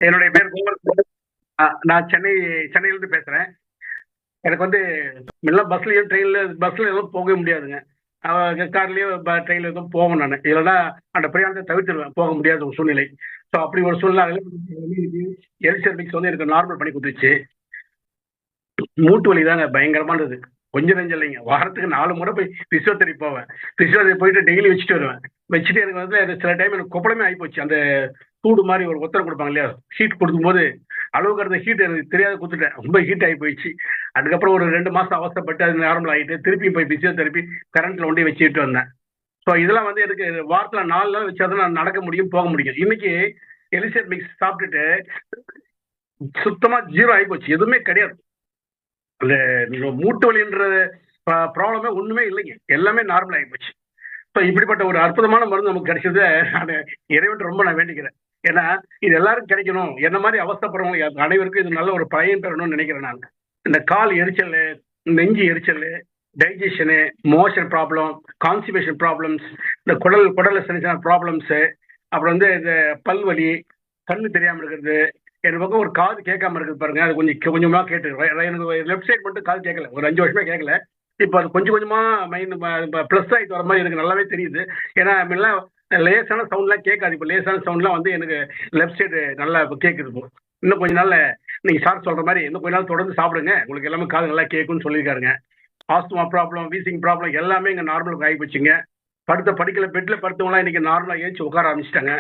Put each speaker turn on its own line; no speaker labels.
என்னுடைய பேர் கோவர். நான் சென்னையிலேருந்து பேசுறேன். எனக்கு வந்து முன்னெல்லாம் பஸ்லயும் பஸ்ல எல்லாம் போகவே முடியாதுங்க. கார்லயோ ட்ரெயின்ல எதுவும் போவேன் நான். இல்லைன்னா அந்த பிரயாணத்தை தவிர்த்துருவேன், போக முடியாத ஒரு சூழ்நிலை. ஸோ அப்படி ஒரு சூழ்நிலை எல்சர் மிக்ஸ் வந்து எனக்கு நார்மல் பண்ணி கொடுத்துச்சு. மூட்டு வலி தாங்க பயங்கரமானது. கொஞ்சம் நெஞ்சம் இல்லைங்க. வாரத்துக்கு 4 முறை போய் பிசியோதெரபி போவேன். பிசியோதெரபி போயிட்டு டெய்லி வச்சுட்டு வருவேன். வச்சுட்டு எனக்கு வந்து அது சில டைம் எனக்கு கொப்பளமே ஆகிப்போச்சு. அந்த சூடு மாதிரி ஒரு ஒத்தரம் கொடுப்பாங்க இல்லையா, ஹீட் கொடுக்கும்போது அளவுக்கு அந்த ஹீட் எனக்கு தெரியாத கொடுத்துட்டேன். ரொம்ப ஹீட் ஆகி போயிடுச்சு. அதுக்கப்புறம் ஒரு 2 மாசம் அவசரப்பட்டு அது நார்மல் ஆகிட்டு திருப்பி போய் பிசியோதெரபி கரண்ட்ல ஒண்டி வச்சுட்டு வந்தேன். ஸோ இதெல்லாம் வந்து எனக்கு வாரத்துல 4 நாள் வச்சாதான் நான் நடக்க முடியும், போக முடியும். இன்னைக்கு எலிசர் மிக்ஸ் சாப்பிட்டுட்டு சுத்தமா ஜீரோ ஆகி போச்சு, எதுவுமே கிடையாது. அந்த மூட்டு வலின்ற ப்ராப்ளமே ஒண்ணுமே இல்லைங்க, எல்லாமே நார்மல் ஆகி போச்சு. இப்போ இப்படிப்பட்ட ஒரு அற்புதமான மருந்து நமக்கு கிடைச்சது. நான் இறைவன் ரொம்ப நான் வேண்டிக்கிறேன். ஏன்னா இது எல்லாரும் கிடைக்கணும், என்ன மாதிரி அவஸ்தப்படுறவங்க அனைவருக்கும் இது நல்ல ஒரு பயன் பெறணும்னு நினைக்கிறேன் நான். இந்த கால் எரிச்சல், நெஞ்சு எரிச்சல், digestion, motion problem, constipation problems, இந்த குடல்ல சின்ன சின்ன ப்ராப்ளம்ஸு, அப்புறம் வந்து இந்த பல்வலி, கண்ணு தெரியாம இருக்கிறது, என் பக்கம் ஒரு காது கேட்காம இருக்குது பாருங்க, அது கொஞ்சமா கேட்டு எனக்கு லெஃப்ட் சைடு மட்டும் காது கேட்கல, ஒரு 5 வருஷமா கேட்கல. இப்போ அது கொஞ்சம் கொஞ்சமா மைண்ட் ப்ளஸ் ஆகிட்டு வர மாதிரி எனக்கு நல்லாவே தெரியுது. ஏன்னா முன்னெல்லாம் லேசான சவுண்ட்லாம் கேட்காது, இப்போ லேசான சவுண்ட்லாம் வந்து எனக்கு லெஃப்ட் சைடு நல்லா இப்போ கேட்குது. இப்போ இன்னும் கொஞ்ச நாள்ல நீங்க சார் சொல்ற மாதிரி இன்னும் கொஞ்ச நாள் தொடர்ந்து சாப்பிடுங்க, உங்களுக்கு எல்லாமே காது நல்லா கேட்கும்னு சொல்லியிருக்காருங்க. ஆஸ்துமா ப்ராப்ளம், வீசிங் ப்ராப்ளம் எல்லாமே இங்கே நார்மலுக்கு ஆகி போச்சுங்க. படிக்கல பெட்ல படுத்தவங்களாம் இன்னைக்கு நார்மலாக ஏஞ்சி உட்கார ஆரம்பிச்சிட்டாங்க.